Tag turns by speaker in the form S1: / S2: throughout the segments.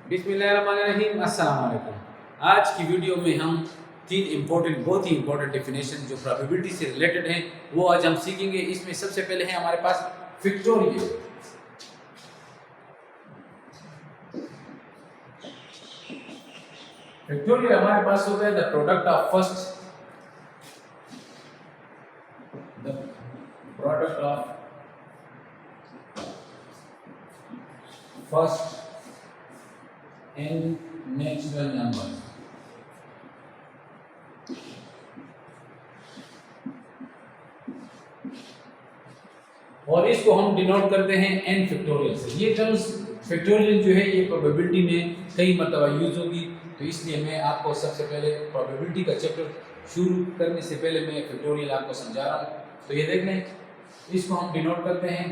S1: बिस्मिल्लाहिर्रहमानिर्रहीम, अस्सलाम वालेकुम। आज की वीडियो में हम तीन बहुत ही इंपॉर्टेंट डेफिनेशन जो प्रोबेबिलिटी से रिलेटेड हैं वो आज हम सीखेंगे। इसमें सबसे पहले है हमारे पास फैक्टोरियल। फैक्टोरियल हमारे पास होता है the product of first n natural number. और इसको हम डिनोट करते हैं n फैक्टोरियल से। ये टर्म्स फैक्टोरियल जो है ये प्रोबेबिलिटी में कई मरतबा यूज होगी, तो इसलिए मैं आपको सबसे पहले प्रोबेबिलिटी का चैप्टर शुरू करने से पहले मैं फैक्टोरियल आपको समझा रहा हूँ। तो ये देख लें, इसको हम डिनोट करते हैं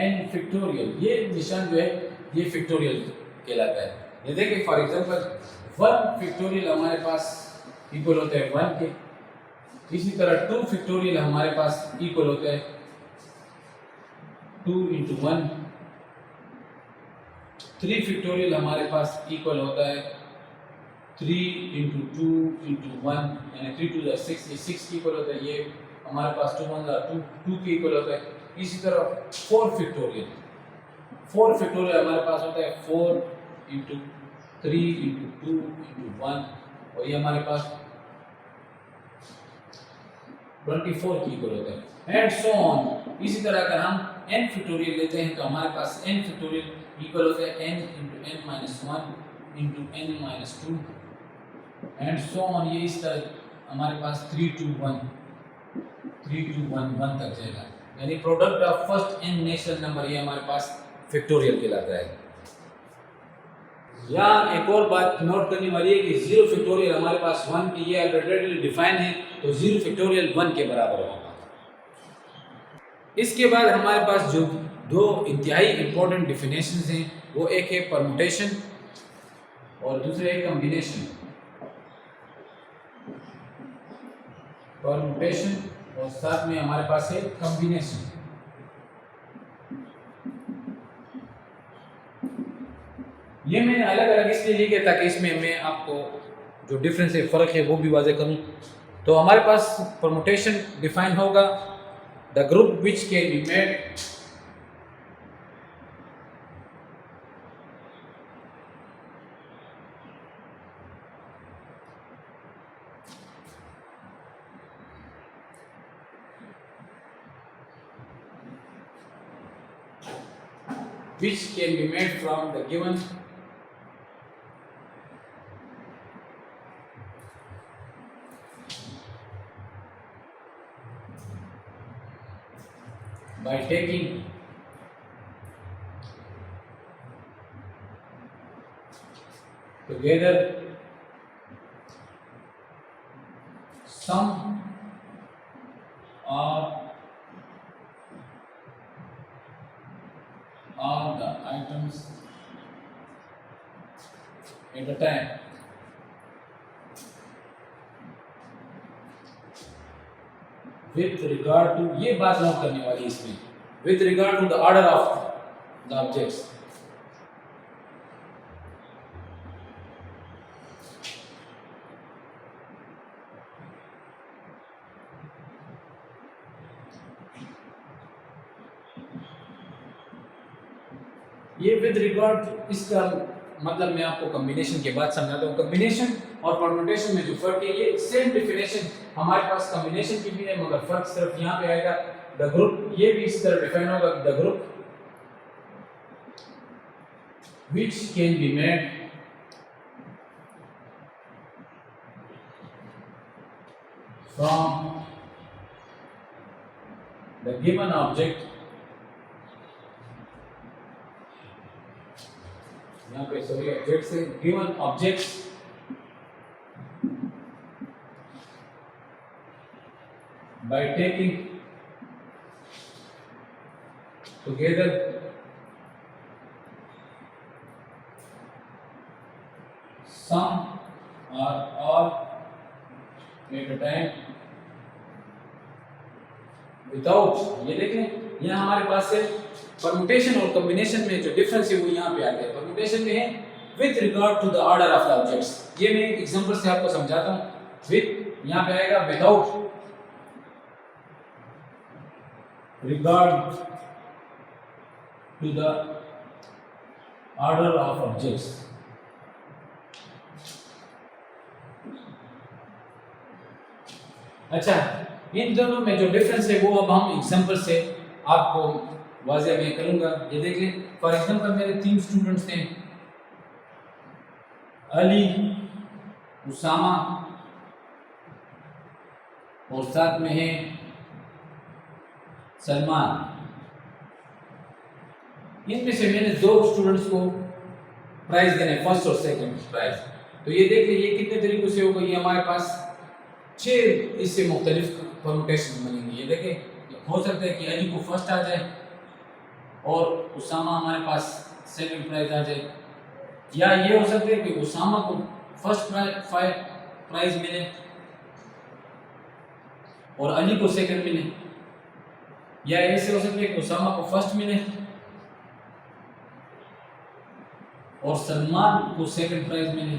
S1: n फैक्टोरियल। ये निशान जो है ये फैक्टोरियल कहलाता है। ये देखिए, फॉर एग्जांपल 1 फैक्टोरियल हमारे पास इक्वल होता है 1 के। इसी तरह 2 फैक्टोरियल हमारे पास इक्वल होता है 2 इंटू 1। 3 फैक्टोरियल हमारे पास इक्वल होता है 3 इंटू 2 इंटू 1, यानी 3 टू 6, ये 6 के इक्वल होता है। ये हमारे पास 2 1 2, 2 के इक्वल होता है। इसी तरह 4 फैक्टोरियल हमारे पास होता है 4 इंटू 3 इंटू 2 इंटू 1, और ये हमारे पास 24 की इक्वल होता है, एंड सो ऑन। इसी तरह अगर हम n फैक्टोरियल लेते हैं तो हमारे पास n फैक्टोरियल इक्वल होता है n into n minus 1 into n minus 2, and so on. ये इस तरह हमारे पास 3 टू 1 तक जाएगा, यानी product of first n natural number ये हमारे पास फैक्टोरियल कहलाता है। यहाँ एक और बात नोट करने वाली है कि 0 फैक्टोरियल हमारे पास 1 की ये ऑलरेडी डिफाइन है, तो 0 फैक्टोरियल 1 के बराबर होगा। इसके बाद हमारे पास जो दो इंतहाई इंपॉर्टेंट डेफिनेशंस हैं वो एक है परमुटेशन और दूसरे है कॉम्बिनेशन। परमुटेशन और साथ में हमारे पास है कॉम्बिनेशन। ये मैंने अलग अलग इसलिए लिखे ताकि इसमें मैं आपको जो डिफरेंस है, फ़र्क है, वो भी वाज़े करूं। तो हमारे पास परमुटेशन डिफाइन होगा the group which can be made from the given by taking together sum of all the items at a time. With regard to, ये बात नोट करने वाली इसमें, with regard to the order of the objects. ये with regard, इसका मतलब मैं आपको कॉम्बिनेशन के बाद समझाता हूँ। कॉम्बिनेशन और परम्यूटेशन में जो फर्क है, ये सेम डेफिनेशन हमारे पास कॉम्बिनेशन की भी है, मगर फर्क सिर्फ यहाँ पे आएगा द ग्रुप। ये भी इस तरह डिफाइन होगा the group which can be made from the given object। यहाँ पे सभी ऑब्जेक्ट से given objects by taking together some or all at a time without, ये देखें, यहाँ हमारे पास है परमुटेशन और कॉम्बिनेशन में जो डिफरेंस है वो यहाँ पे आता है। परमुटेशन में है with regard to the order of the objects. ये मैं एक एग्जांपल से आपको समझाता हूँ। विद यहाँ पे आएगा without regard to the order of objects. अच्छा, इन दोनों में जो डिफरेंस है वो अब हम एग्जांपल से आपको वाज़ेह मैं करूंगा। ये देख लें, फॉर एग्जांपल मेरे 3 स्टूडेंट्स हैं, अली, उसामा और साथ में है सलमान। इनमें से मैंने 2 स्टूडेंट्स को प्राइज देने, फर्स्ट और सेकंड प्राइज। तो ये देख लीजिए कितने तरीकों से होगा। ये हमारे पास 6 इससे मुख्तलिफ परमुटेशन बनेंगे। ये देखें, हो सकता है कि अली को फर्स्ट आ जाए और उसामा हमारे पास सेकंड प्राइज आ जाए, या ये हो सकता है कि उसामा को फर्स्ट प्राइज मिले और अली को सेकंड मिले, या ऐसे हो सकता है कि उसामा को फर्स्ट मिले और सलमान को सेकंड प्राइज मिले,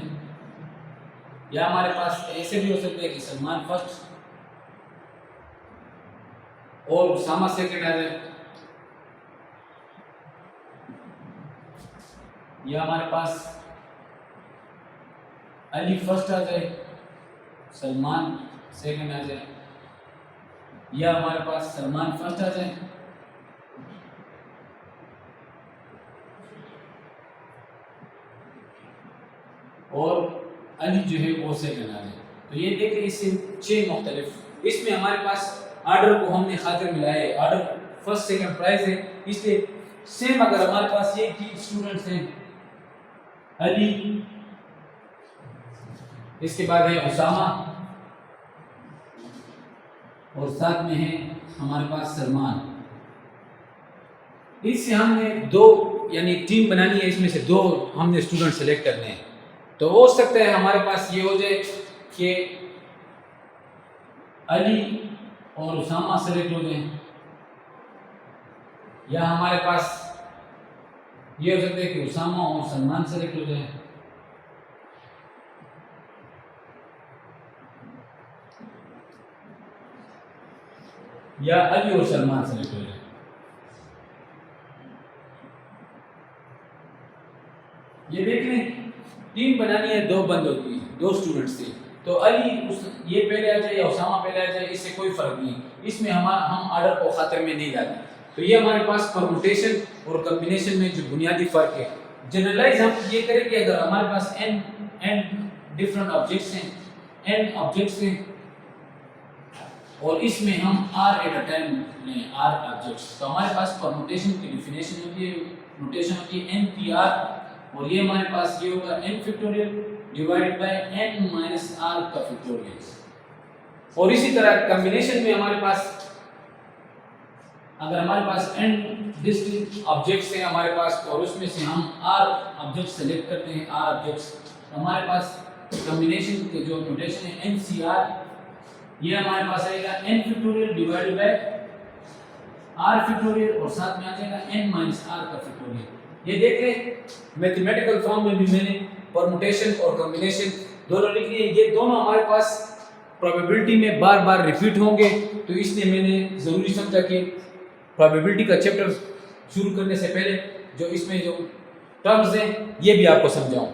S1: या हमारे पास ऐसे भी हो सकता है कि सलमान फर्स्ट और उसामा सेकंड आ जाए, या हमारे पास अली फर्स्ट आ जाए, सलमान सेकंड आ जाए, या हमारे पास सलमान फर्स्ट आ जाए और अली जो है वो सेकंड आ जाए। तो ये देखिए, इससे 6 मुख्तलिफ, इसमें हमारे पास ऑर्डर को हमने खातिर मिलाया है। ऑर्डर फर्स्ट सेकंड प्राइज है, इसलिए सेम अगर हमारे पास ये 3 स्टूडेंट्स हैं, अली, इसके बाद है उसामा और साथ में है हमारे पास सलमान। इससे हमने 2 यानी टीम बनानी है, इसमें से 2 हमने स्टूडेंट सेलेक्ट करने हैं। तो हो सकता है हमारे पास ये हो जाए कि अली और उसामा सेलेक्ट हो जाए, या हमारे पास ये हो सकता है कि उसामा और सलमान सेलेक्ट हो जाए, या अली और सलमान सेलेक्ट हो जाए। ये देख लें, टीम बनानी है 2 बंदों की, 2 स्टूडेंट्स थे, तो अली ये पहले आ जाए या उसामा पहले आ जाए, इससे कोई फर्क नहीं। इसमें हम ऑर्डर को खातिर में नहीं लाते। तो ये हमारे पास परमुटेशन और कॉम्बिनेशन में जो बुनियादी फर्क है। जनरलाइज हम ये करें कि अगर हमारे पास n डिफरेंट ऑब्जेक्ट्स हैं, n ऑब्जेक्ट्स हैं, और इसमें हम r एट अ टाइम लें, r ऑब्जेक्ट्स, तो हमारे पास परमुटेशन की डेफिनेशन होती है, नोटेशन होती है npr, और ये हमारे पास ये होगा n factorial divided by n minus r का फैक्टोरियल। और इसी तरह कॉम्बिनेशन में हमारे पास, अगर हमारे पास n डिस्टिंक्ट ऑब्जेक्ट्स हैं हमारे पास, और उसमें से हम r ऑब्जेक्ट सेलेक्ट करते हैं, r ऑब्जेक्ट्स, तो हमारे पास कॉम्बिनेशन के जो नोटेशन है ncr, ये हमारे पास आएगा n factorial divided by r factorial, और साथ में आ जाएगा n माइनस r का फैक्टोरियल। ये देख लें, मैथमेटिकल फॉर्म में भी मैंने परमुटेशन और कॉम्बिनेशन दोनों लिख लिए। ये दोनों हमारे पास प्रोबेबिलिटी में बार बार रिपीट होंगे, तो इसलिए मैंने ज़रूरी समझा कि प्रोबेबिलिटी का चैप्टर शुरू करने से पहले जो इसमें जो टर्म्स हैं ये भी आपको समझाऊं।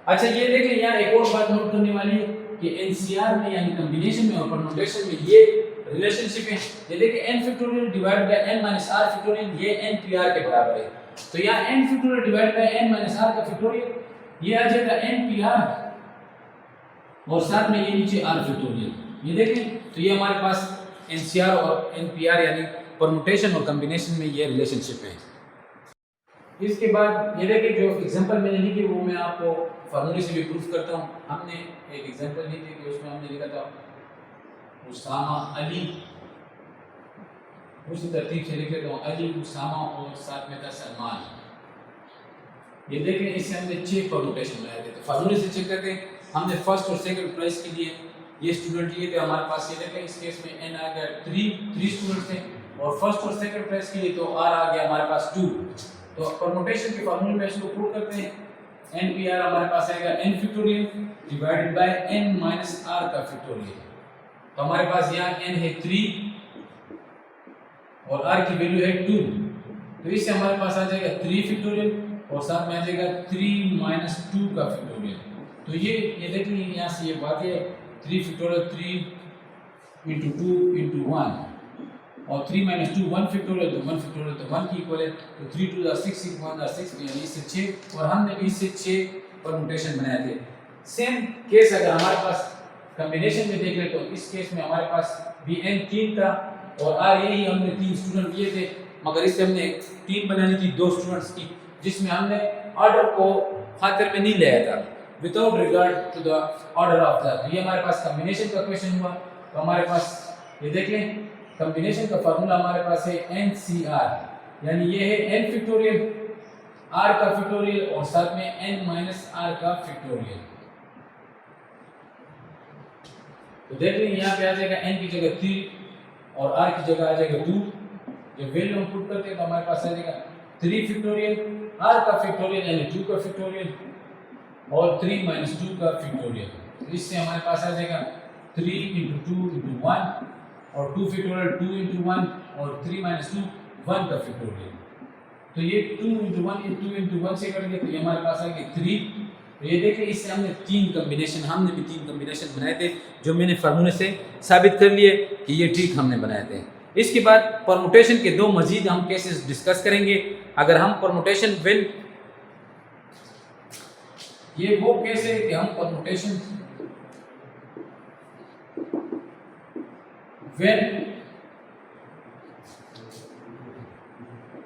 S1: अच्छा, ये देखें, यहाँ एक और बात नोट करने वाली है कि एनसीआर में यानी कॉम्बिनेशन में और परमुटेशन में ये रिलेशनशिप है। ये देखिए, n factorial divide by n minus r factorial, ये npr के बराबर है। तो यहाँ n factorial divide by n minus r का फैक्टोरियल, ये आ जाएगा npr, और साथ में ये नीचे r फैक्टोरियल। ये देखें, तो ये हमारे पास एनसीआर और npr यानी परमुटेशन और कॉम्बिनेशन में ये रिलेशनशिप है। इसके बाद ये देखिए, जो एग्जांपल मैंने लिखी वो मैं आपको फार्मूले से भी प्रूफ करता हूँ। हमने एक एग्जांपल ली थी कि उसमें हमने लिखा था उसामा अली, उसी तरतीब से लिख लेता हूँ, अली, उसामा और साथ में था सलमान। ये देखें, इससे हमने 6 परमुटेशन बनाए थे। तो फार्मूले से चेक करते हैं, हमने फर्स्ट और सेकंड प्राइस के लिए ये स्टूडेंट लिए थे हमारे पास। ये देखें, इस केस में n आ गया 3 स्टूडेंट थे, और फर्स्ट और सेकंड प्लेस के लिए तो r आ गया हमारे पास 2। तो परम्यूटेशन के फार्मूले में इसको पुट करते हैं, NPR हमारे पास आएगा n factorial divided by n minus r का फैक्टोरियल। तो हमारे पास यहाँ n है 3 और r की वैल्यू है 2, तो इससे हमारे पास आ जाएगा 3 फैक्टोरियल और साथ में आ जाएगा 3 माइनस 2 का फैक्टोरियल। तो ये देखिए यहाँ से ये बात है 3 फैक्टोरियल 3 इंटू 2 इंटू 1 और 3 माइनस 2 1 फैक्टोरियल, तो 1 फैक्टोरियल तो 1 की इक्वल है, तो 3 टू 6 1 6 यानी इससे 6 और हमने भी इससे 6 परम्यूटेशन बनाए थे। सेम केस अगर हमारे पास कॉम्बिनेशन में देख ले तो इस केस में हमारे पास भी n 3 था और r यही हमने 3 स्टूडेंट लिए थे, मगर इससे हमने टीम बनानी थी 2 स्टूडेंट्स की, जिसमें हमने ऑर्डर को खातिर में नहीं लिया था without regard to the order of the. ये हमारे पास कॉम्बिनेशन का क्वेश्चन हुआ। तो हमारे पास ये देख लें कॉम्बिनेशन का फार्मूला हमारे पास है NCR, यानी ये है n फैक्टोरियल r का फैक्टोरियल और साथ में n माइनस r का फैक्टोरियल। तो देख लें यहाँ पे आ जाएगा n की जगह 3 और r की जगह आ जाएगा 2। जब वैल्यू हम पुट करते हैं तो हमारे पास आ जाएगा 3 फैक्टोरियल r का फैक्टोरियल यानी 2 का फैक्टोरियल और 3 माइनस 2 का फैक्टोरियल। तो इससे हमारे पास आ जाएगा 3 इंटू 2 इंटू 1 और 2 फैक्टोरियल 2 इंटू 1 और 3 माइनस 2 1 का फैक्टोरियल। तो ये 2 इंटू 1 इंटू 1 से कट गया, तो ये हमारे पास आ गया 3। तो ये देखिए इससे हमने 3 कॉम्बिनेशन बनाए थे, जो मैंने फार्मूले से साबित कर लिए कि ये ठीक हमने बनाए थे। इसके बाद परम्यूटेशन के 2 मजीद हम केसेस डिस्कस करेंगे। अगर हम परम्यूटेशन व्हेन, ये वो केस है कि हम permutation when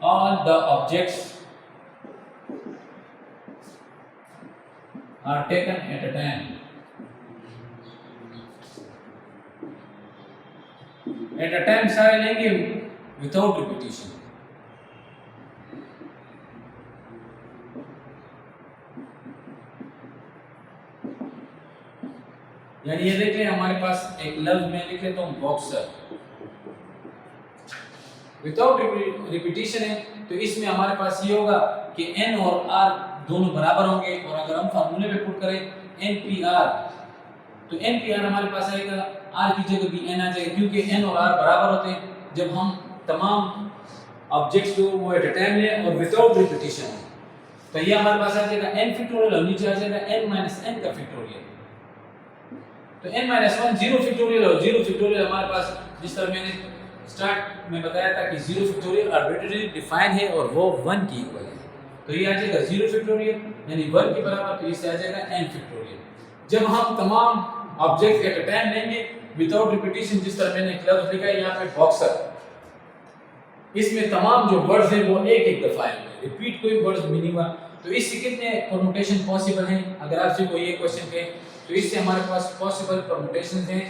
S1: all the objects are taken at a time, सारे लेंगे विदाउट रिपीटिशन। यानी ये देख लें हमारे पास एक लफ्ज में लिख लेता हूँ बॉक्सर, विदाउट रिपीटिशन है, तो इसमें हमारे पास ये होगा कि n और r दोनों बराबर होंगे। और अगर हम फार्मूले पे पुट करें NPR, तो NPR हमारे पास आएगा r की जगह भी n आ जाएगा, क्योंकि n और r बराबर होते हैं जब हम तमाम ऑब्जेक्ट्स को वो एट अ टाइम लें और विदाउट रिपीटिशन है। तो ये हमारे पास आ जाएगा n फैक्टोरियल और नीचे आ जाएगा n माइनस n का फैक्टोरियल। तो n माइनस 1 0 फैक्टोरियल और 0 फैक्टोरियल हमारे पास, जिस तरह मैंने स्टार्ट में बताया था कि 0 फैक्टोरियल आर्बिट्रेरी डिफाइन है और वो 1 की इक्वल है। तो ये आ जाएगा 0 फैक्टोरियल यानी 1 के बराबर, तो इससे आ जाएगा n फैक्टोरियल। जब हम तमाम ऑब्जेक्ट एट अ टाइम लेंगे विदाउट रिपीटिशन, जिस तरह मैंने एक लफ्ज लिखा है यहाँ पे बॉक्सर, इसमें तमाम जो वर्ड्स हैं वो एक एक दफा आएंगे, रिपीट कोई वर्ड्स भी नहीं हुआ। तो इससे कितने परम्यूटेशन पॉसिबल हैं? अगर आपसे कोई ये क्वेश्चन कहे तो इससे हमारे पास पॉसिबल परम्यूटेशंस हैं,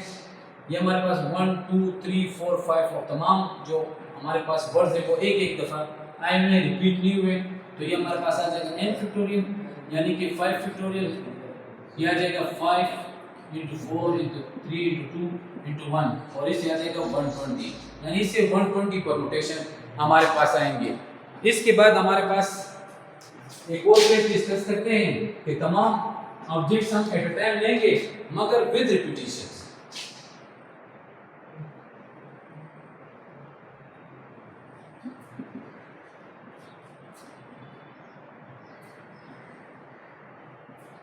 S1: ये हमारे पास 1 2 3 4 5 और तमाम जो हमारे पास वर्ड्स है वो एक एक दफा आए हुए, रिपीट नहीं हुए। तो ये हमारे पास आ जाएगा n फैक्टोरियल यानी कि 5 फैक्टोरियल, ये आ जाएगा 5 इंटू 4 इंटू 3 इंटू 2 इंटू 1 और इससे आ जाएगा 120, यानी इससे 120 परम्यूटेशन हमारे पास आएंगे। इसके बाद हमारे पास एक और केस डिस्कस करते हैं कि तमाम ऑब्जेक्ट्स हम एट अ टाइम लेंगे मगर with repetition.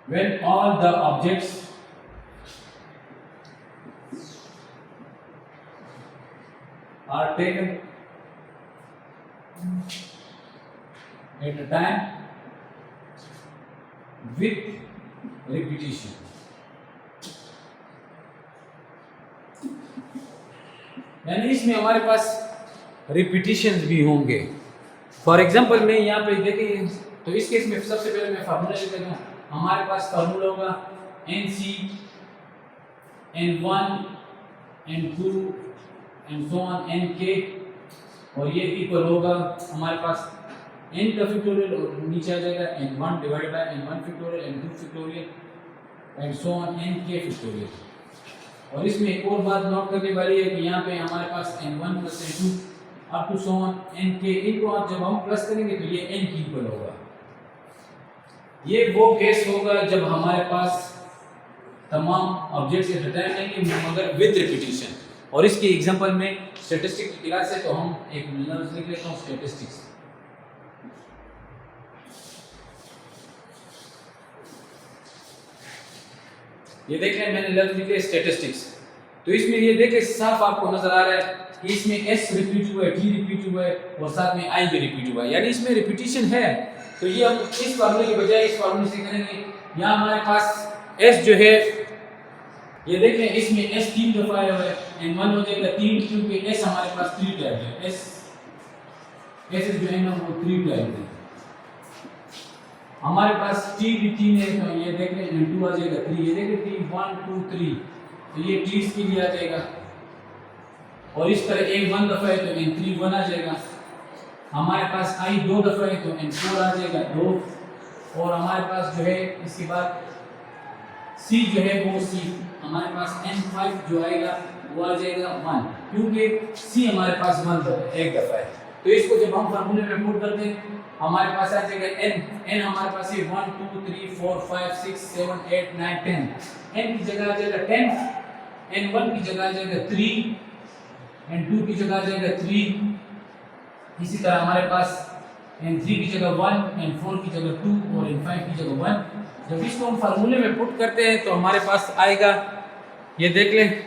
S1: When all the objects are taken at a time with repetition, यानी इसमें हमारे पास रिपीटिशंस भी होंगे। फॉर एग्जांपल मैं यहाँ पे देखिए, तो इस केस में सबसे पहले मैं फार्मूला लिख देता हूँ। हमारे पास फार्मूला होगा NC N1 N2 and so on NK, और ये इक्वल होगा हमारे पास n का फैक्टोरियल और नीचे आ जाएगा n1 divided by n1 factorial n2 factorial and so on NK factorial. और इसमें एक और बात नोट करने वाली है कि यहाँ पे हमारे पास n1 + n2 up to so on n के, इनको आप जब हम प्लस करेंगे तो ये n की इक्वल होगा। ये वो केस होगा जब हमारे पास तमाम ऑब्जेक्ट्स के डेटा नहीं मगर विद रिपीटिशन। और इसकी एग्जांपल में स्टैटिस्टिक्स की क्लास है तो हम एक लफ्ज लिख लेता हूं स्टैटिस्टिक्स। ये देख लें मैंने लफ्ज लिखे स्टैटिस्टिक्स। तो इसमें ये देखें साफ आपको नजर आ रहा है कि इसमें s रिपीट हुआ है, t रिपीट हुआ है और साथ में i भी रिपीट हुआ है, यानी इसमें रिपीटिशन है। तो ये हम इस फार्मूले के बजाय इस फार्मूले से करेंगे। यहाँ हमारे पास s जो है ये देख लें इसमें s 3 दफा आया हुआ है एंड 1 हो जाएगा 3 क्योंकि s हमारे पास 3 टाइप है। s जो है ना वो 3 टाइप है। हमारे पास t भी 3 है तो ये देख लें एंड 2 आ जाएगा 3। ये देखें 3 1 2 3 तो ये t के लिए आ जाएगा। और इस तरह n 1 दफा है तो n 3 1 आ जाएगा। हमारे पास i 2 दफा है तो n 4 आ जाएगा 2। और हमारे पास जो है इसके बाद c जो है वो c हमारे पास n 5 जो आएगा वो आ जाएगा 1 क्योंकि c हमारे पास 1 एक दफा है। तो इसको जब हम फार्मूले में पुट करते हैं हमारे पास आ जाएगा n हमारे पास है 1 2 3 4 5 6 7 8 9 10। n की जगह आ जाएगा 10, n1 की जगह आ जाएगा 3, n2 की जगह आ जाएगा 3। इसी तरह हमारे पास n3 की जगह 1, n4 की जगह 2 और n5 की जगह 1। जब इसको हम फार्मूले में पुट करते हैं तो हमारे पास आएगा, ये देख लें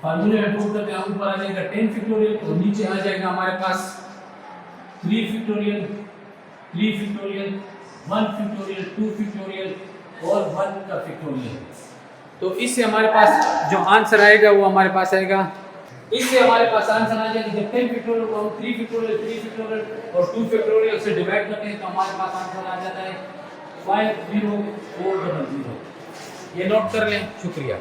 S1: फार्मूले में पुट करते हैं ऊपर आ जाएगा 10 फैक्टोरियल और नीचे आ जाएगा हमारे पास 3 फैक्टोरियल 1 फैक्टोरियल 2 फैक्टोरियल और 1 का फैक्टोरियल। तो इससे हमारे पास जो आंसर आएगा वो हमारे पास आएगा, इससे हमारे पास आंसर आ जाएगा जब 10 फैक्टोरियल को हम 3 फैक्टोरियल और 2 फैक्टोरियल से डिवाइड करते हैं तो हमारे पास आंसर आ जाता है 504000। ये नोट कर लें। शुक्रिया।